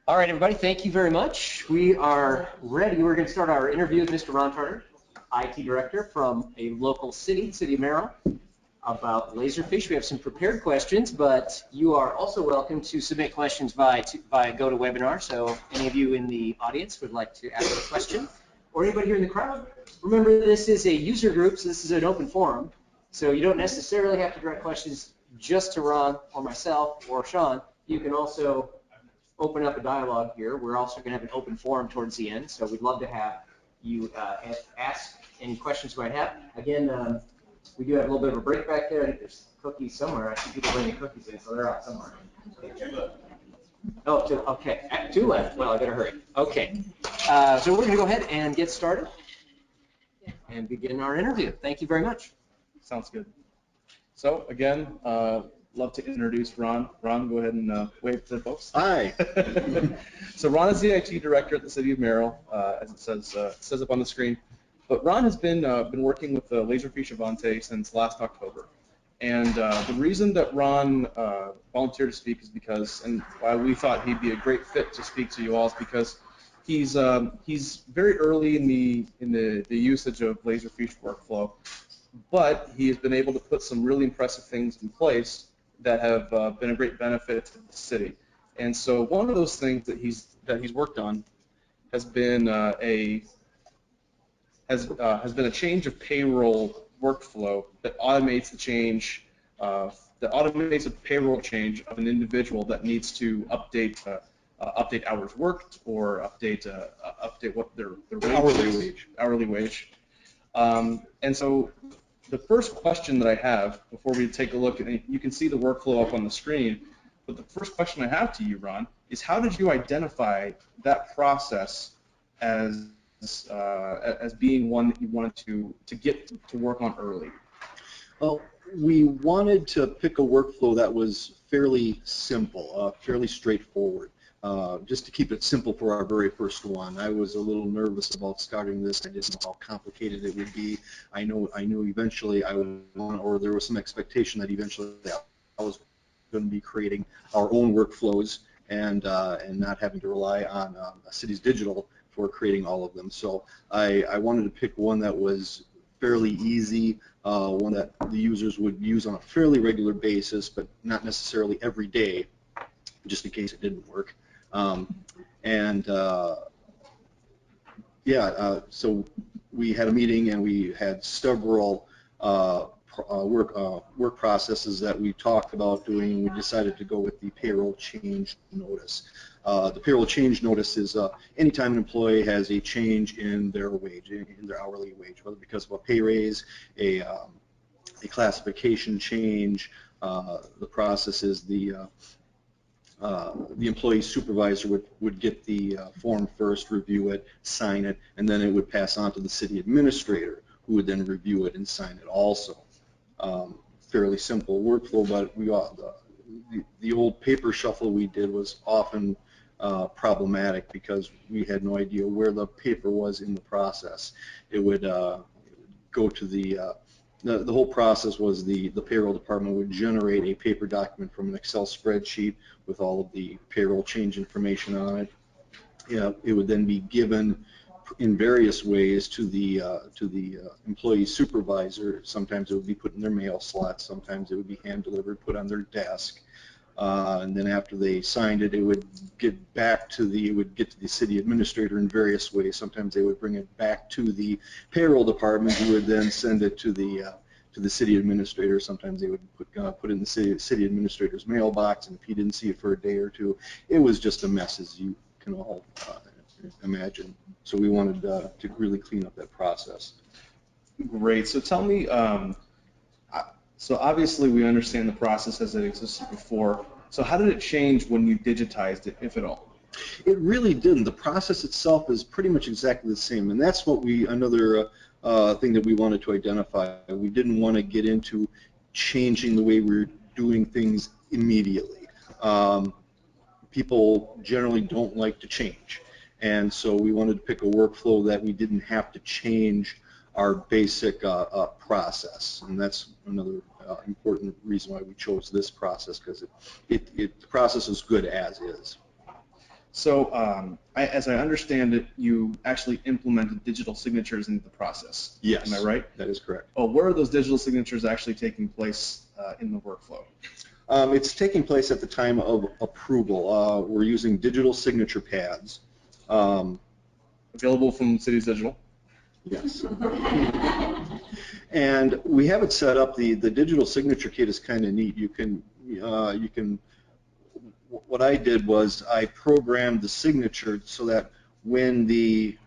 All right, everybody, thank you very much. We are ready. We're going to start our interview with Mr. Ron Turner, IT Director from a local city, City of Merrill, about Laserfiche. We have some prepared questions, but you are also welcome to submit questions via GoToWebinar. So any of you in the audience would like to ask a question, or anybody here in the crowd, remember this is a user group, so this is an open forum. So you don't necessarily have to direct questions just to Ron or myself or Sean. You can also open up a dialogue here. We're also going to have an open forum towards the end, so we'd love to have you ask any questions you might have. Again, we do have a little bit of a break back there. I think there's cookies somewhere. I see people bringing cookies in, so they're out somewhere. Oh, okay. Two left. Well, I better hurry. Okay. So we're going to go ahead and get started and begin our interview. Thank you very much. Sounds good. So, again, love to introduce Ron. Ron, go ahead and wave to the folks. Hi. So Ron is the IT director at the City of Merrill, as it says up on the screen. But Ron has been working with Laserfiche User since last October. And the reason that Ron volunteered to speak is because, and why we thought he'd be a great fit to speak to you all, is because he's very early in the usage of Laserfiche workflow, but he has been able to put some really impressive things in place that have been a great benefit to the city. And so one of those things that he's worked on has been a change of payroll workflow that automates a payroll change of an individual that needs to update hours worked or update what their hourly wage. And so the first question that I have before we take a look, and you can see the workflow up on the screen, but the first question I have to you, Ron, is how did you identify that process as being one that you wanted to get to work on early? Well, we wanted to pick a workflow that was fairly simple, fairly straightforward. Just to keep it simple for our very first one. I was a little nervous about starting this. I didn't know how complicated it would be. I knew eventually I would want, or there was some expectation that eventually I was going to be creating our own workflows and not having to rely on a city's digital for creating all of them. So I wanted to pick one that was fairly easy, one that the users would use on a fairly regular basis, but not necessarily every day, just in case it didn't work. So we had a meeting and we had several work processes that we talked about doing. We decided to go with the payroll change notice. The payroll change notice is anytime an employee has a change in their wage, in their hourly wage, whether because of a pay raise, a classification change. The process is the employee supervisor would get the form first, review it, sign it, and then it would pass on to the city administrator, who would then review it and sign it also. Fairly simple workflow, but the old paper shuffle we did was often problematic because we had no idea where the paper was in the process. It would go to the whole process was the payroll department would generate a paper document from an Excel spreadsheet with all of the payroll change information on it. It would then be given in various ways to the employee supervisor. Sometimes it would be put in their mail slot, sometimes it would be hand delivered, put on their desk, and then after they signed it, it would get to the city administrator in various ways. Sometimes they would bring it back to the payroll department, who would then send it to the city administrator. Sometimes they would put it in the city administrator's mailbox, and if he didn't see it for a day or two, it was just a mess, as you can all imagine. So we wanted to really clean up that process. Great. So tell me, so obviously we understand the process as it existed before. So how did it change when you digitized it, if at all? It really didn't. The process itself is pretty much exactly the same, and that's what another thing that we wanted to identify. We didn't want to get into changing the way we're doing things immediately. People generally don't like to change, and so we wanted to pick a workflow that we didn't have to change our basic process, and that's another important reason why we chose this process, because the process is good as is. So as I understand it, you actually implemented digital signatures into the process. Yes. Am I right? That is correct. Oh, where are those digital signatures actually taking place in the workflow? It's taking place at the time of approval. We're using digital signature pads. Available from Cities Digital? Yes. And we have it set up. The digital signature kit is kind of neat. You can what I did was I programmed the signature so that when the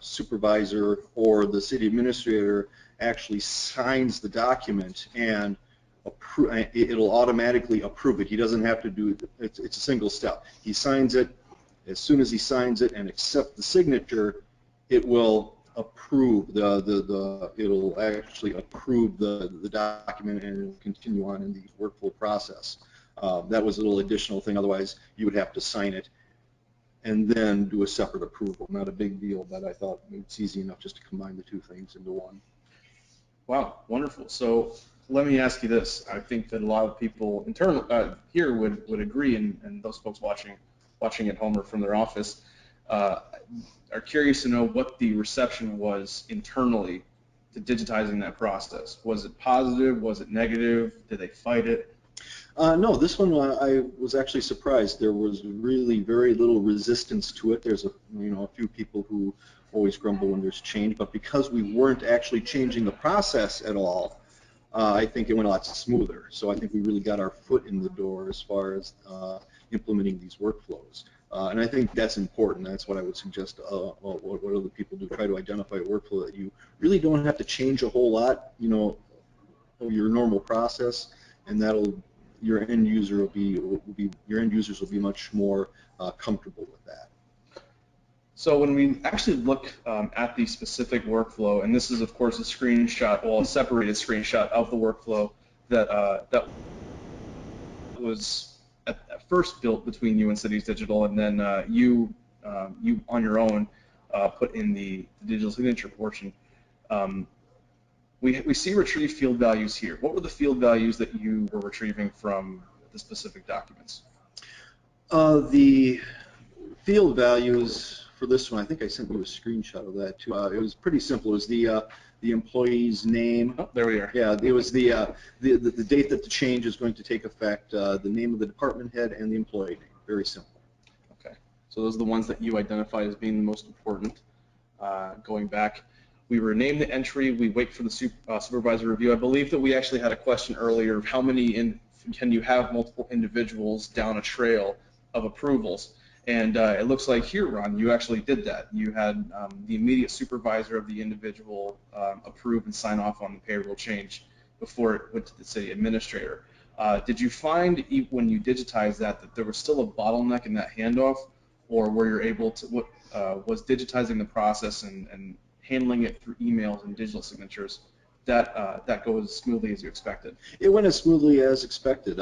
supervisor or the city administrator actually signs the document and it'll automatically approve it. He doesn't have to do it. It's a single step. He signs it. As soon as he signs it and accepts the signature, it will approve it'll actually approve the document and it'll continue on in the workflow process. That was a little additional thing. Otherwise, you would have to sign it and then do a separate approval. Not a big deal, but I thought it's easy enough just to combine the two things into one. Wow, wonderful. So let me ask you this. I think that a lot of people here would agree, and those folks watching at home or from their office are curious to know what the reception was internally to digitizing that process. Was it positive? Was it negative? Did they fight it? No, this one I was actually surprised. There was really very little resistance to it. There's a few people who always grumble when there's change, but because we weren't actually changing the process at all, I think it went a lot smoother. So I think we really got our foot in the door as far as implementing these workflows. And I think that's important. That's what I would suggest what other people do. Try to identify a workflow that you really don't have to change a whole lot, of your normal process, and your end users will be much more comfortable with that. So when we actually look at the specific workflow, and this is of course a screenshot, well, a separated screenshot of the workflow that was at first built between you and Cities Digital, and then you on your own put in the digital signature portion. We see retrieve field values here. What were the field values that you were retrieving from the specific documents? The field values for this one, I think I sent you a screenshot of that too. It was pretty simple. It was the employee's name. Oh, there we are. Yeah, it was the date that the change is going to take effect, the name of the department head, and the employee name. Very simple. Okay. So those are the ones that you identified as being the most important. Going back, we rename the entry. We wait for the supervisor review. I believe that we actually had a question earlier of how many can you have multiple individuals down a trail of approvals. And it looks like here, Ron, you actually did that. You had the immediate supervisor of the individual approve and sign off on the payroll change before it went to the city administrator. Did you find when you digitized that there was still a bottleneck in that handoff, or were you able to, was digitizing the process and handling it through emails and digital signatures, that goes as smoothly as you expected? It went as smoothly as expected.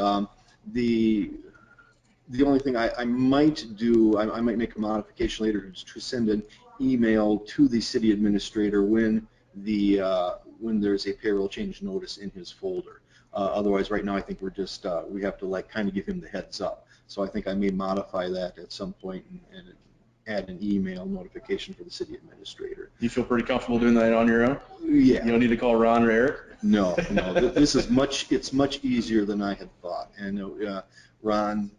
The only thing I might do, I might make a modification later to send an email to the city administrator when there's a payroll change notice in his folder. Otherwise, right now I think we have to kind of give him the heads up. So I think I may modify that at some point and add an email notification for the city administrator. You feel pretty comfortable doing that on your own? Yeah. You don't need to call Ron or Eric? No. This is it's much easier than I had thought. And Ron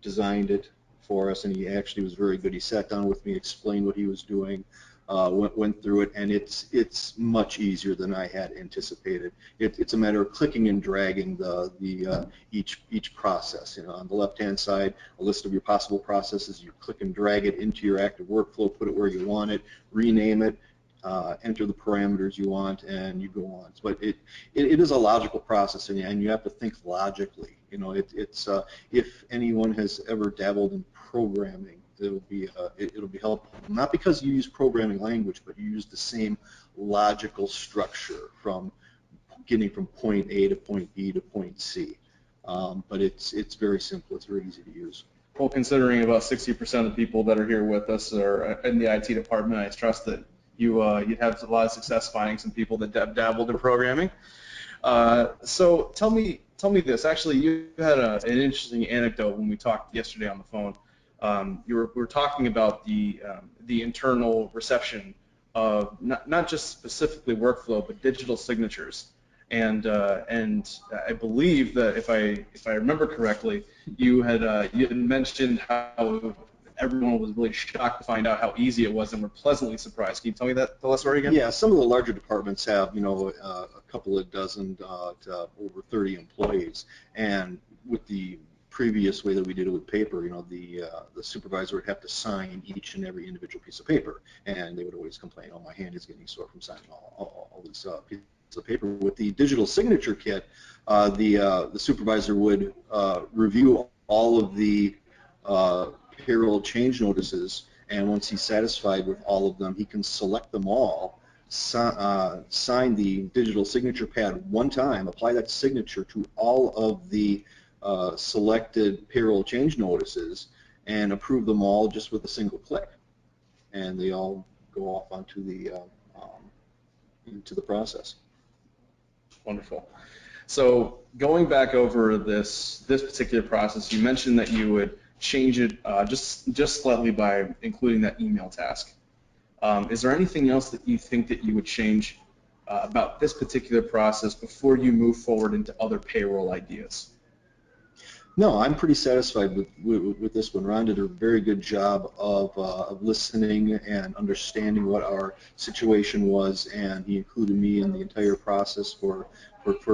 designed it for us, and he actually was very good. He sat down with me, explained what he was doing, went through it, and it's much easier than I had anticipated. It's a matter of clicking and dragging each process. On the left-hand side, a list of your possible processes. You click and drag it into your active workflow, put it where you want it, rename it, enter the parameters you want, and you go on. But it is a logical process, and you have to think logically. If anyone has ever dabbled in programming, it'll be helpful. Not because you use programming language, but you use the same logical structure from getting from point A to point B to point C. But it's very simple. It's very easy to use. Well, considering about 60% of the people that are here with us are in the IT department, I trust that you'd have a lot of success finding some people that dabbled in programming. So tell me this. Actually, you had an interesting anecdote when we talked yesterday on the phone we're talking about the internal reception of not just specifically workflow, but digital signatures. And I believe that if I remember correctly, you had mentioned how everyone was really shocked to find out how easy it was and were pleasantly surprised. Can you tell that story again? Yeah, some of the larger departments have, a couple of dozen to over 30 employees, and with the previous way that we did it with paper, the supervisor would have to sign each and every individual piece of paper, and they would always complain, "Oh, my hand is getting sore from signing all these pieces of paper." With the digital signature kit, the supervisor would review all of the payroll change notices, and once he's satisfied with all of them, he can select them all, sign the digital signature pad one time, apply that signature to all of the selected payroll change notices, and approve them all just with a single click, and they all go off onto the into the process. Wonderful. So going back over this particular process, you mentioned that you would change it just slightly by including that email task. Is there anything else that you think that you would change about this particular process before you move forward into other payroll ideas? No, I'm pretty satisfied with this one. Ron did a very good job of listening and understanding what our situation was, and he included me in the entire process for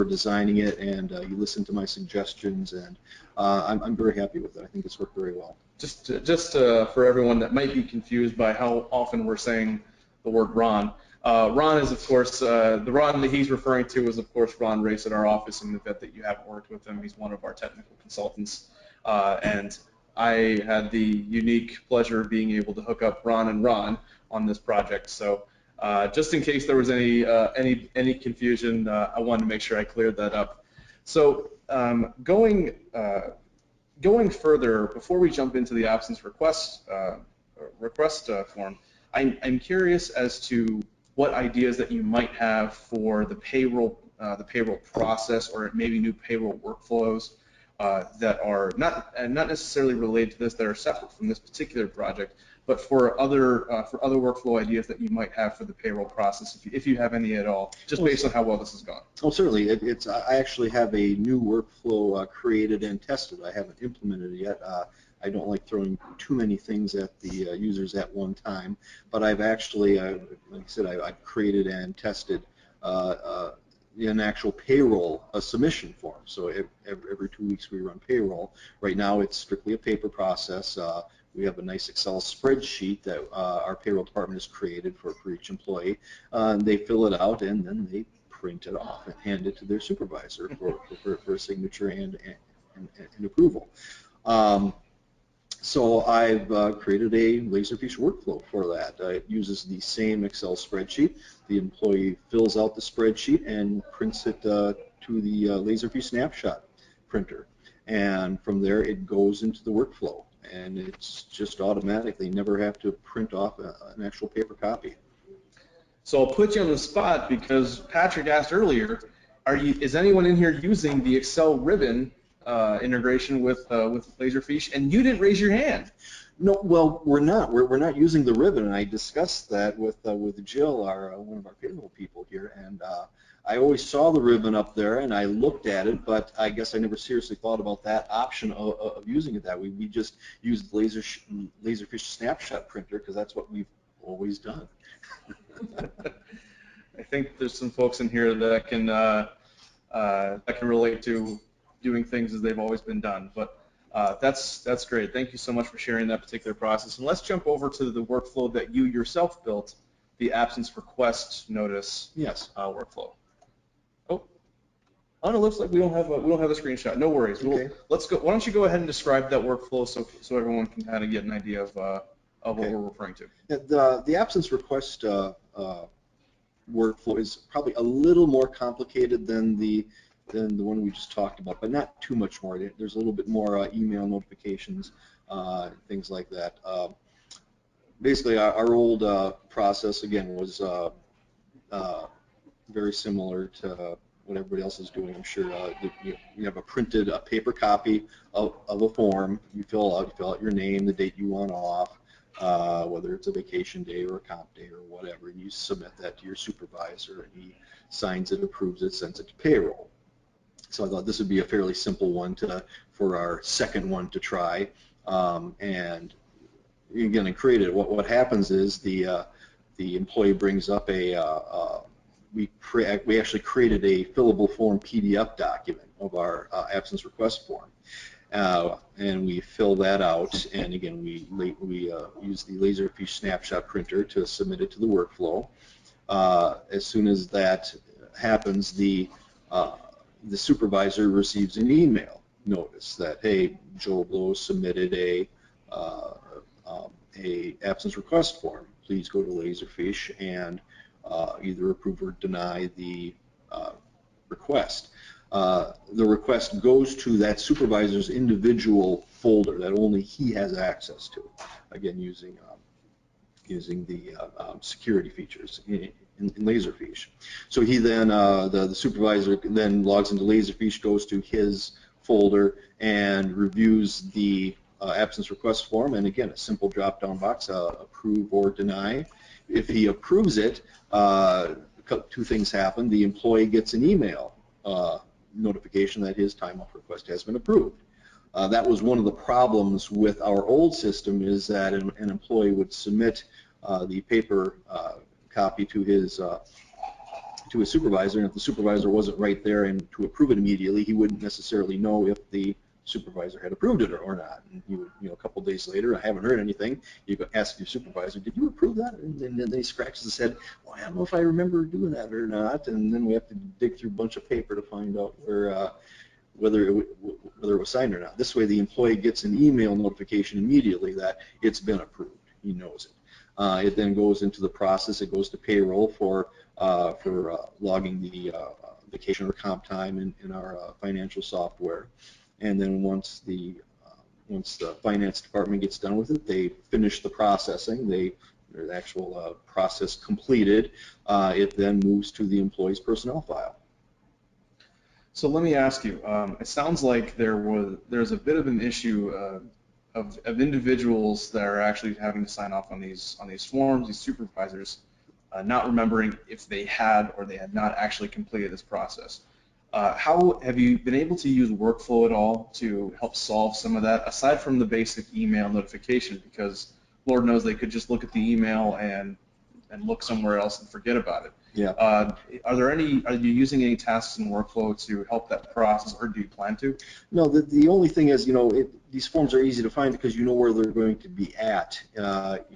designing it, and he listened to my suggestions, and I'm very happy with it. I think it's worked very well. Just for everyone that might be confused by how often we're saying the word Ron, Ron is, of course, the Ron that he's referring to is, of course, Ron Race at our office in the event that you haven't worked with him. He's one of our technical consultants. And I had the unique pleasure of being able to hook up Ron and Ron on this project. So just in case there was any confusion, I wanted to make sure I cleared that up. So going further, before we jump into the absence request form, I'm curious as to what ideas that you might have for the payroll process, or maybe new payroll workflows that are not necessarily related to this, that are separate from this particular project, but for other workflow ideas that you might have for the payroll process, if you have any at all, just based on how well this has gone. Oh, certainly. I actually have a new workflow created and tested. I haven't implemented it yet. I don't like throwing too many things at the users at one time, but I've actually, like I said, I've created and tested an actual payroll submission form. So every 2 weeks we run payroll. Right now it's strictly a paper process. We have a nice Excel spreadsheet that our payroll department has created for each employee. They fill it out, and then they print it off and hand it to their supervisor for signature and approval. So I've created a Laserfiche workflow for that. It uses the same Excel spreadsheet. The employee fills out the spreadsheet and prints it to the Laserfiche snapshot printer. And from there it goes into the workflow. And it's just automatic. They never have to print off an actual paper copy. So I'll put you on the spot because Patrick asked earlier, is anyone in here using the Excel ribbon integration with Laserfiche, and you didn't raise your hand? No, well, we're not. We're not using the ribbon, and I discussed that with Jill, one of our payroll people here, and I always saw the ribbon up there, and I looked at it, but I guess I never seriously thought about that option of using it that way. We just used the Laserfiche snapshot printer because that's what we've always done. I think there's some folks in here that can relate to doing things as they've always been done. But that's great. Thank you so much for sharing that particular process. And let's jump over to the workflow that you yourself built, the absence request notice workflow. Oh, no, looks like we don't have a screenshot. No worries. Okay. Let's go. Why don't you go ahead and describe that workflow so everyone can kind of get an idea of what we're referring to. The absence request workflow is probably a little more complicated than the one we just talked about, but not too much more. There's a little bit more email notifications, things like that. Basically, our old process, again, was very similar to what everybody else is doing, I'm sure. You have a paper copy of a form. You fill out your name, the date you want off, whether it's a vacation day or a comp day or whatever, and you submit that to your supervisor, and he signs it, approves it, sends it to payroll. So I thought this would be a fairly simple one for our second one to try. And again, I created what happens is the employee brings up we actually created a fillable form PDF document of our absence request form. And we fill that out, and again, we use the Laserfiche snapshot printer to submit it to the workflow. As soon as that happens, the supervisor receives an email notice that, hey, Joe Blow submitted a absence request form. Please go to Laserfiche and either approve or deny the request. The request goes to that supervisor's individual folder that only he has access to, again using the security features in Laserfiche. So he then, the supervisor then logs into Laserfiche, goes to his folder, and reviews the absence request form, and again, a simple drop-down box, approve or deny. If he approves it, two things happen. The employee gets an email notification that his time off request has been approved. That was one of the problems with our old system, is that an employee would submit the paper copy to his supervisor, and if the supervisor wasn't right there and to approve it immediately, he wouldn't necessarily know if the supervisor had approved it or not. And he would, a couple days later, I haven't heard anything. You go ask your supervisor, did you approve that? And then he scratches his head, well, I don't know if I remember doing that or not. And then we have to dig through a bunch of paper to find out whether it was signed or not. This way, the employee gets an email notification immediately that it's been approved. He knows it. It then goes into the process. It goes to payroll for logging the vacation or comp time in our financial software. And then once the finance department gets done with it, they finish the processing. The actual process completed. It then moves to the employee's personnel file. So let me ask you. It sounds like there's a bit of an issue of individuals that are actually having to sign off on these forms. These supervisors not remembering if they had or they had not actually completed this process. How have you been able to use workflow at all to help solve some of that, aside from the basic email notification? Because Lord knows they could just look at the email and look somewhere else and forget about it. Yeah. Are you using any tasks in workflow to help that process, or do you plan to? No, the only thing is, these forms are easy to find because you know where they're going to be at.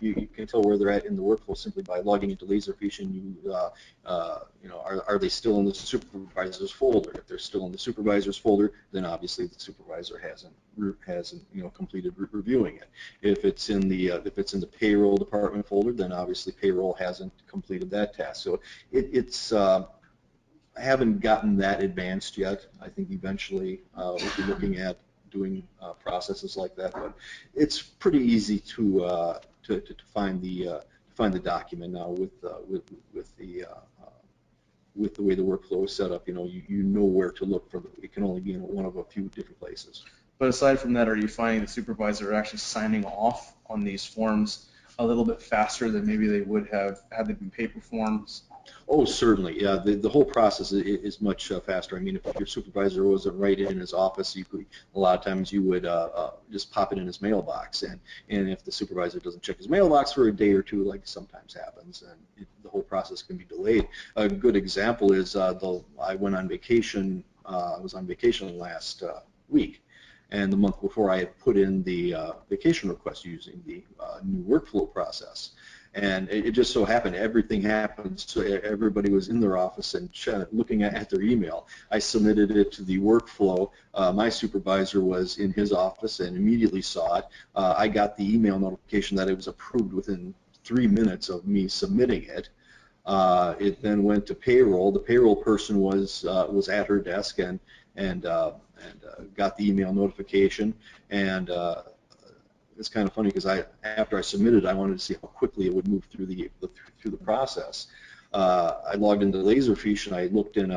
You can tell where they're at in the workflow simply by logging into Laserfiche, and are they still in the supervisor's folder? If they're still in the supervisor's folder, then obviously the supervisor hasn't completed reviewing it. If it's in the payroll department folder, then obviously payroll hasn't completed that task. So I haven't gotten that advanced yet. I think eventually we'll be looking at doing processes like that, but it's pretty easy to find the document now with the way the workflow is set up. You know where to look for. It can only be in one of a few different places. But aside from that, are you finding the supervisor actually signing off on these forms a little bit faster than maybe they would have had them been paper forms? Oh, certainly. Yeah, the whole process is much faster. I mean, if your supervisor wasn't right in his office, a lot of times you would just pop it in his mailbox, and if the supervisor doesn't check his mailbox for a day or two, like sometimes happens, and the whole process can be delayed. A good example is I went on vacation. I was on vacation last week. And the month before, I had put in the vacation request using the new workflow process. And it just so happened, everything happened, so everybody was in their office and looking at their email. I submitted it to the workflow. My supervisor was in his office and immediately saw it. I got the email notification that it was approved within 3 minutes of me submitting it. It then went to payroll. The payroll person was at her desk and got the email notification, and it's kind of funny because after I submitted, I wanted to see how quickly it would move through the process. I logged into Laserfiche and I looked in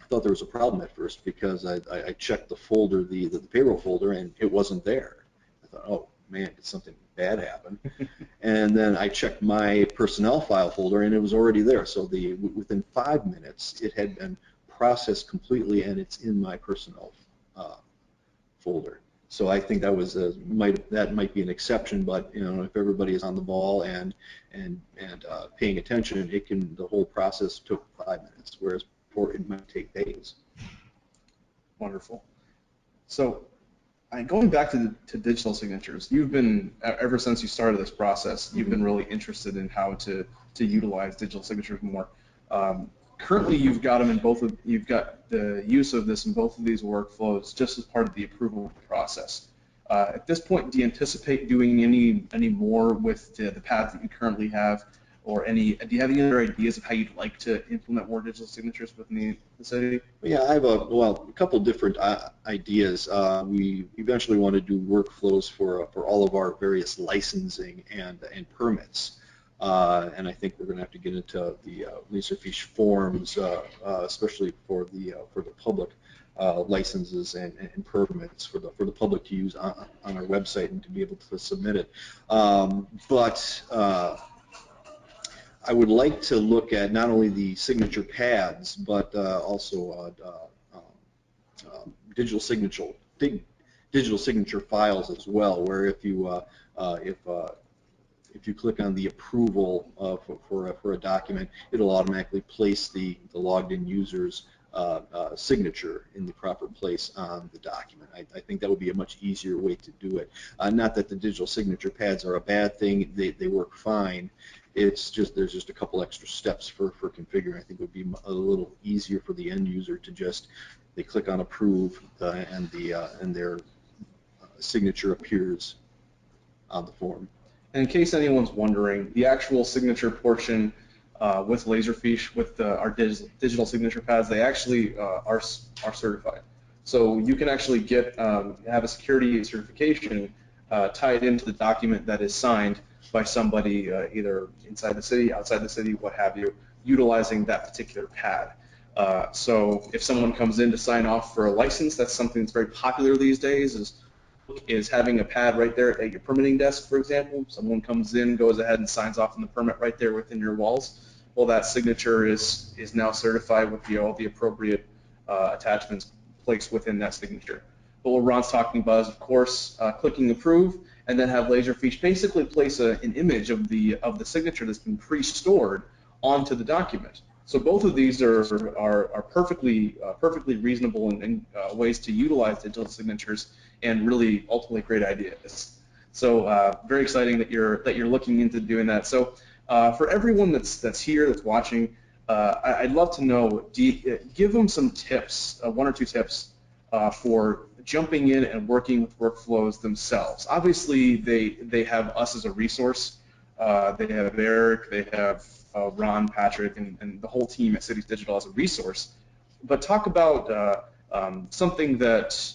thought there was a problem at first because I checked the folder, the payroll folder, and it wasn't there. I thought, oh man, did something bad happen? And then I checked my personnel file folder, and it was already there. So within 5 minutes, it had been processed completely, and it's in my personnel folder. So I think that was that might be an exception, but if everybody is on the ball and paying attention, the whole process took 5 minutes, whereas before it might take days. Wonderful. So going back to digital signatures, you've been, ever since you started this process, you've been really interested in how to utilize digital signatures more. Currently, you've got the use of this in both of these workflows just as part of the approval process. At this point, do you anticipate doing any more with the paths that you currently have, or do you have any other ideas of how you'd like to implement more digital signatures within the city? Yeah, I have a couple different ideas. We eventually want to do workflows for all of our various licensing and permits. And I think we're going to have to get into the Laserfiche forms, especially for the public licenses and permits for the public to use on our website and to be able to submit it. But I would like to look at not only the signature pads, but also digital signature files as well, where if you click on the approval for a document, it'll automatically place the logged in user's signature in the proper place on the document. I think that would be a much easier way to do it. Not that the digital signature pads are a bad thing; they work fine. It's just there's just a couple extra steps for configuring. I think it would be a little easier for the end user to they click on approve and their signature appears on the form. And in case anyone's wondering, the actual signature portion with Laserfiche, with our digital signature pads, they actually are certified. So you can actually have a security certification tied into the document that is signed by somebody either inside the city, outside the city, what have you, utilizing that particular pad. So if someone comes in to sign off for a license, that's something that's very popular these days, is having a pad right there at your permitting desk, for example. Someone comes in, goes ahead and signs off on the permit right there within your walls. Well, that signature is now certified with all the appropriate attachments placed within that signature. But what Ron's talking about is, of course, clicking approve, and then have Laserfiche basically place an image of the signature that's been pre-stored onto the document. So both of these are perfectly reasonable and ways to utilize digital signatures, and really ultimately great ideas. So very exciting that you're looking into doing that. So for everyone that's here, that's watching, I'd love to know, give them some tips, one or two tips for jumping in and working with workflows themselves. Obviously, they have us as a resource. They have Eric, they have Ron, Patrick, and the whole team at Cities Digital as a resource. But talk about something that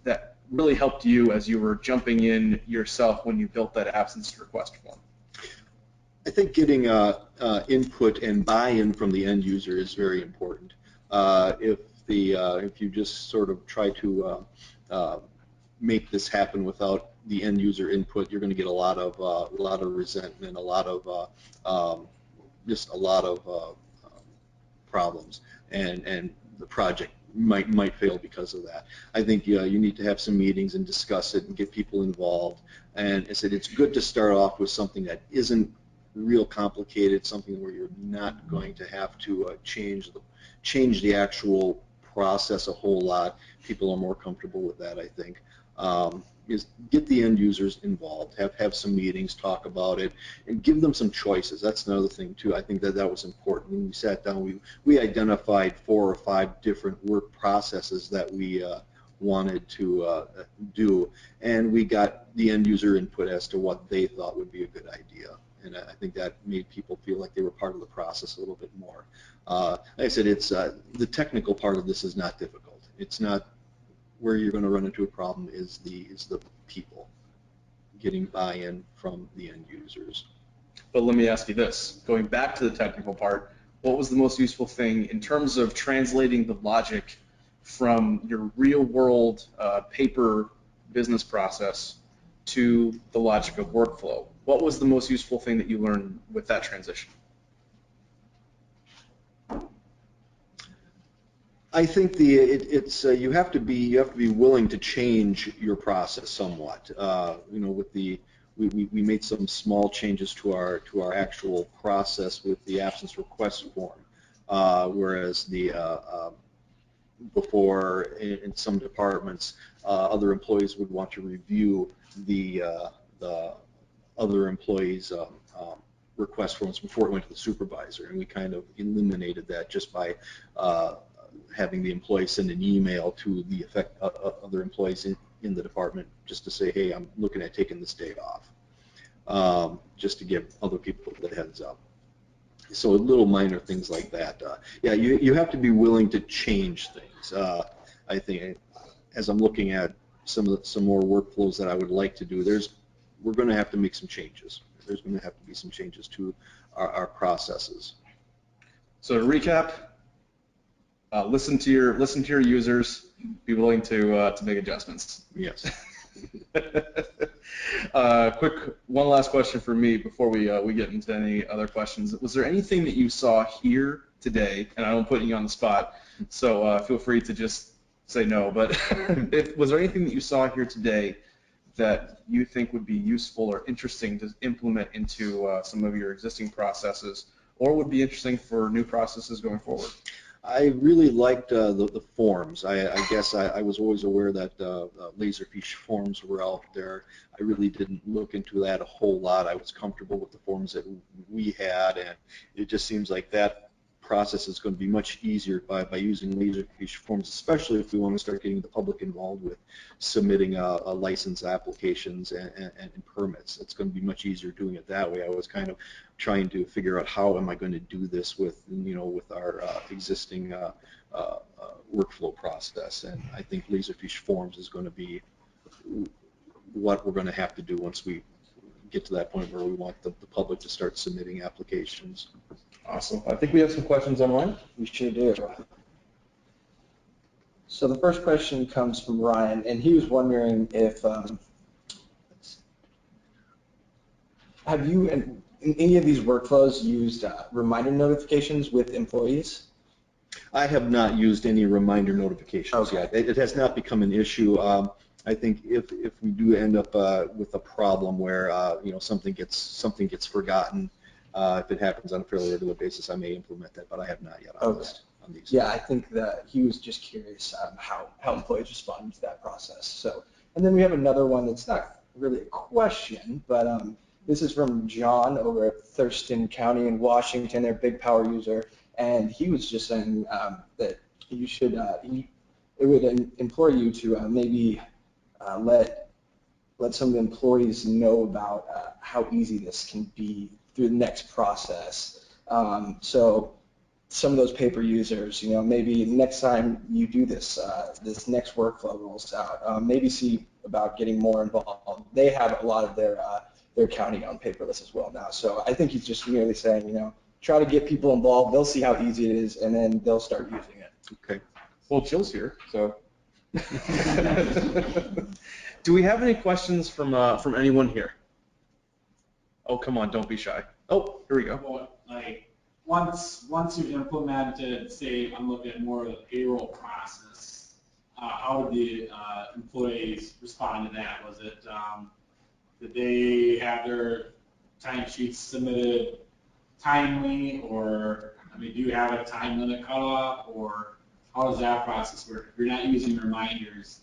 that really helped you as you were jumping in yourself when you built that absence request form. I think getting input and buy-in from the end user is very important. If you just sort of try to make this happen without the end user input, you're going to get a lot of resentment, just a lot of problems, and the project might fail because of that. I think you need to have some meetings and discuss it and get people involved. And I said it's good to start off with something that isn't real complicated, something where you're not going to have to change the actual process a whole lot. People are more comfortable with that, I think. Is get the end users involved, have some meetings, talk about it, and give them some choices. That's another thing too. I think that was important. When we sat down, we identified 4 or 5 different work processes that we wanted to do, and we got the end user input as to what they thought would be a good idea. And I think that made people feel like they were part of the process a little bit more. Like I said, it's the technical part of this is not difficult. It's not where you're going to run into a problem is the people getting buy-in from the end users. But let me ask you this: going back to the technical part, what was the most useful thing in terms of translating the logic from your real-world paper business process to the logic of workflow? What was the most useful thing that you learned with that transition? I think you have to be willing to change your process somewhat. With we made some small changes to our actual process with the absence request form, whereas before in some departments, other employees would want to review the other employees' request forms before it went to the supervisor, and we kind of eliminated that just by having the employee send an email to the other employees in the department just to say, hey, I'm looking at taking this day off, just to give other people the heads up. So little minor things like that. Yeah, you have to be willing to change things. I think as I'm looking at some more workflows that I would like to do, we're going to have to make some changes. There's going to have to be some changes to our processes. So to recap, listen to your users, be willing to make adjustments. Yes. One last question for me before we get into any other questions. Was there anything that you saw here today, and I don't put you on the spot, so feel free to just say no, but was there anything that you saw here today that you think would be useful or interesting to implement into some of your existing processes, or would be interesting for new processes going forward? I really liked the forms. I guess I was always aware that Laserfiche forms were out there. I really didn't look into that a whole lot. I was comfortable with the forms that we had, and it just seems like that process is going to be much easier by using Laserfiche forms, especially if we want to start getting the public involved with submitting license applications and permits. It's going to be much easier doing it that way. I was kind of trying to figure out how am I going to do this with our existing workflow process, and I think Laserfiche forms is going to be what we're going to have to do once we get to that point where we want the public to start submitting applications. Awesome. I think we have some questions online. We sure do. So the first question comes from Ryan, and he was wondering if have you in any of these workflows used reminder notifications with employees? I have not used any reminder notifications Okay. yet. It has not become an issue. I think if we do end up with a problem where something gets forgotten, if it happens on a fairly regular basis, I may implement that, but I have not yet on these. Yeah, I think that he was just curious how employees respond to that process. So, and then we have another one that's not really a question, but this is from John over at Thurston County in Washington. They're a big power user, and he was just saying that you should, it would implore you to maybe let some of the employees know about how easy this can be through the next process. So some of those paper users, maybe next time you do this, this next workflow rolls out, maybe see about getting more involved. They have a lot of their county on paperless as well now. So I think he's just merely saying, try to get people involved. They'll see how easy it is, and then they'll start using it. Okay. Well, Jill's here, so. Do we have any questions from anyone here? Oh, come on, don't be shy. Oh, here we go. Well, like once you've implemented, say, I'm looking at more of the payroll process, how would the employees respond to that? Was it, did they have their timesheets submitted timely, or, I mean, do you have a time limit cutoff, or how does that process work? If you're not using reminders,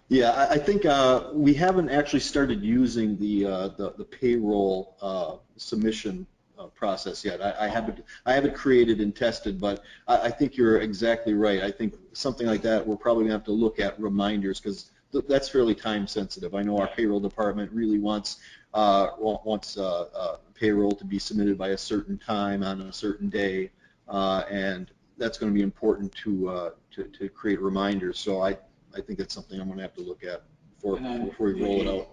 Yeah, I think we haven't actually started using the payroll submission process yet. I haven't created and tested, but I think you're exactly right. I think something like that, we're probably going to have to look at reminders, because that's fairly time sensitive. I know our payroll department really wants payroll to be submitted by a certain time on a certain day, and that's going to be important to create reminders. So I think that's something I'm going to have to look at before we roll it out.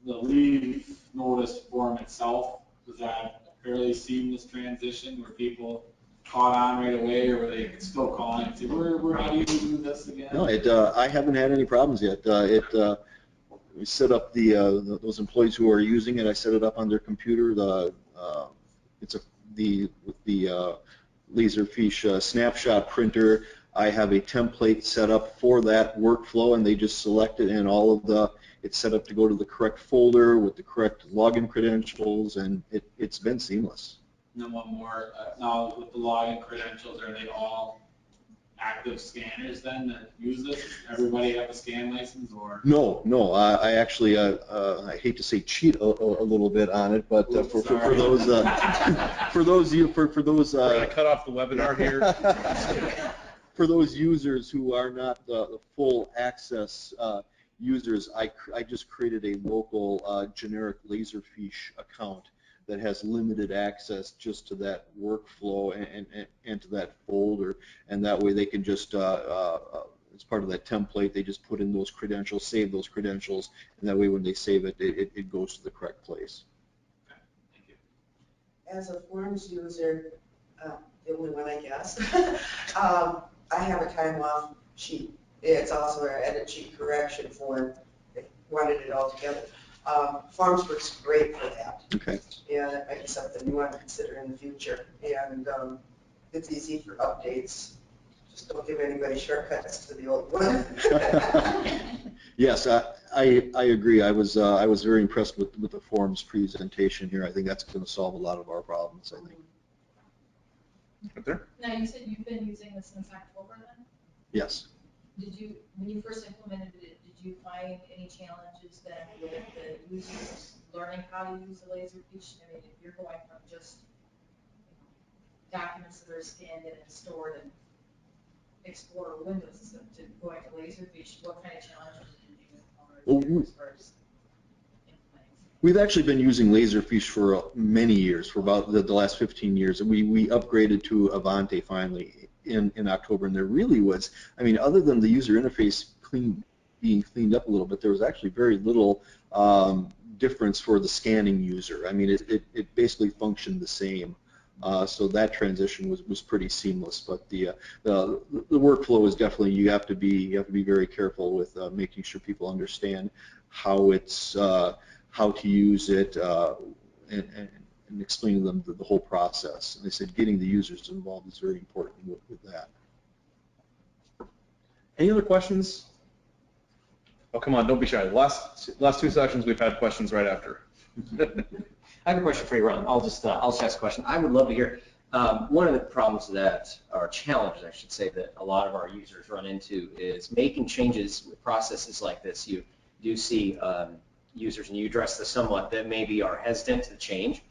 The leave notice form itself, does that fairly seamless transition where people caught on right away, or were they still calling and say, how do you do this again? No, I haven't had any problems yet. We set up those employees who are using it. I set it up on their computer. With the Laserfiche snapshot printer. I have a template set up for that workflow, and they just select it, and it's set up to go to the correct folder with the correct login credentials, and it's been seamless. And then one more. Now with the login credentials, are they all active scanners then that use this? Does everybody have a scan license, or? No. I actually, I hate to say cheat a little bit on it, but for those We're gonna cut off the webinar here. For those users who are not the full access users, I just created a local generic Laserfiche account that has limited access just to that workflow and to that folder, and that way they can just, as part of that template, they just put in those credentials, save those credentials, and that way when they save it, it goes to the correct place. Okay, thank you. As a Forms user, the only one I guess, I have a time off sheet. It's also an edit sheet correction form. They wanted it all together. Forms works great for that. Okay. And it might be something you want to consider in the future. And it's easy for updates. Just don't give anybody shortcuts to the old one. Yes, I agree. I was very impressed with the Forms presentation here. I think that's going to solve a lot of our problems, I think. Right there. Now, you said you've been using this since October then? Yes. When you first implemented it, did you find any challenges then with the users learning how to use the Laserfiche? I mean, if you're going from just documents that are scanned in and stored in Explorer Windows system to going to Laserfiche, what kind of challenges did you encounter as far as implementing? We've actually been using Laserfiche for many years, for about the last 15 years, and we upgraded to Avante finally in October, and there really was, I mean, other than the user interface being cleaned up a little bit, there was actually very little difference for the scanning user. I mean, it basically functioned the same. So that transition was pretty seamless, but the workflow is definitely, you have to be very careful with making sure people understand how to use it and explaining them the whole process. And they said getting the users involved is very important with that. Any other questions? Oh, come on, don't be shy. The last two sessions we've had questions right after. I have a question for you, Ron. I'll just ask a question. I would love to hear one of the problems or challenges, I should say, that a lot of our users run into is making changes with processes like this. You do see users, and you address this somewhat, that maybe are hesitant to change.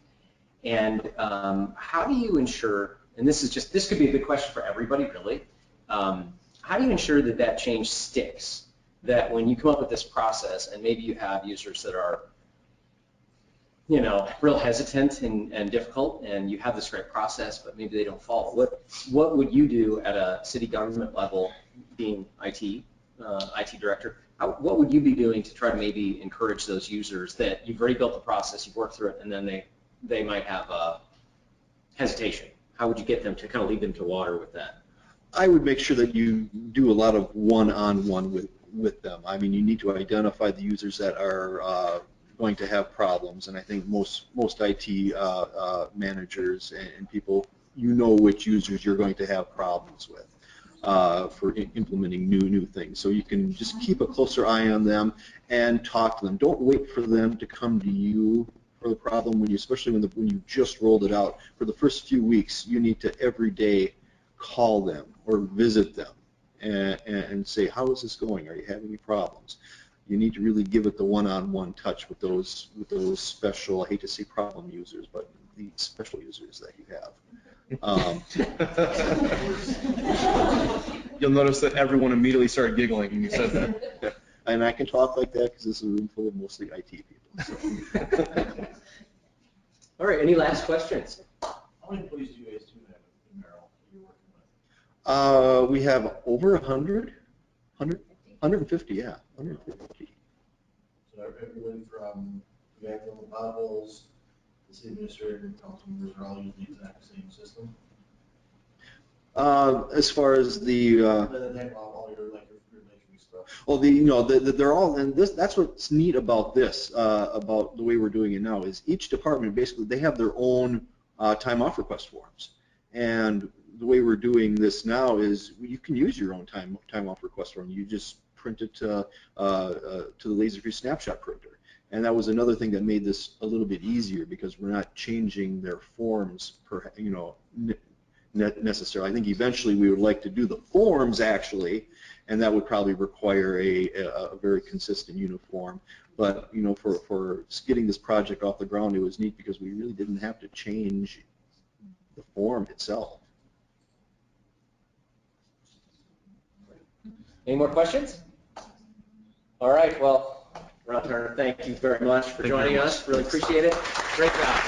And how do you ensure, and this could be a good question for everybody, really, how do you ensure that change sticks? That when you come up with this process, and maybe you have users that are real hesitant and difficult, and you have this great process, but maybe they don't follow. What would you do at a city government level, being IT director? What would you be doing to try to maybe encourage those users that you've already built the process, you've worked through it, and then they might have hesitation? How would you get them to kind of lead them to water with that? I would make sure that you do a lot of one-on-one with them. I mean, you need to identify the users that are going to have problems, and I think most IT managers and people, which users you're going to have problems with for implementing new things. So you can just keep a closer eye on them and talk to them. Don't wait for them to come to you for the problem, especially when you just rolled it out. For the first few weeks, you need to every day call them or visit them and say, how is this going? Are you having any problems? You need to really give it the one-on-one touch with those special, I hate to say problem users, but the special users that you have. You'll notice that everyone immediately started giggling when you said that. And I can talk like that because this is a room full of mostly IT people. So. All right, any last questions? How many employees do you guys have in Merrill that you're working with? We have over 100, 150, yeah, 150. So everyone from vacuum potholes, the the city administrator and council members are all using the exact same system? As far as the, They have all your, like, your Laserfiche stuff. well, they're all, and that's what's neat about this, about the way we're doing it now, is each department, basically, they have their own time off request forms. And the way we're doing this now is you can use your own time off request form. You just print it to the Laserfiche snapshot printer. And that was another thing that made this a little bit easier because we're not changing their forms per, necessarily. I think eventually we would like to do the forms actually, and that would probably require a very consistent uniform. But for getting this project off the ground, it was neat because we really didn't have to change the form itself. Any more questions? All right, well, Ron Turner, thank you very much for joining us. Really appreciate it. Great job.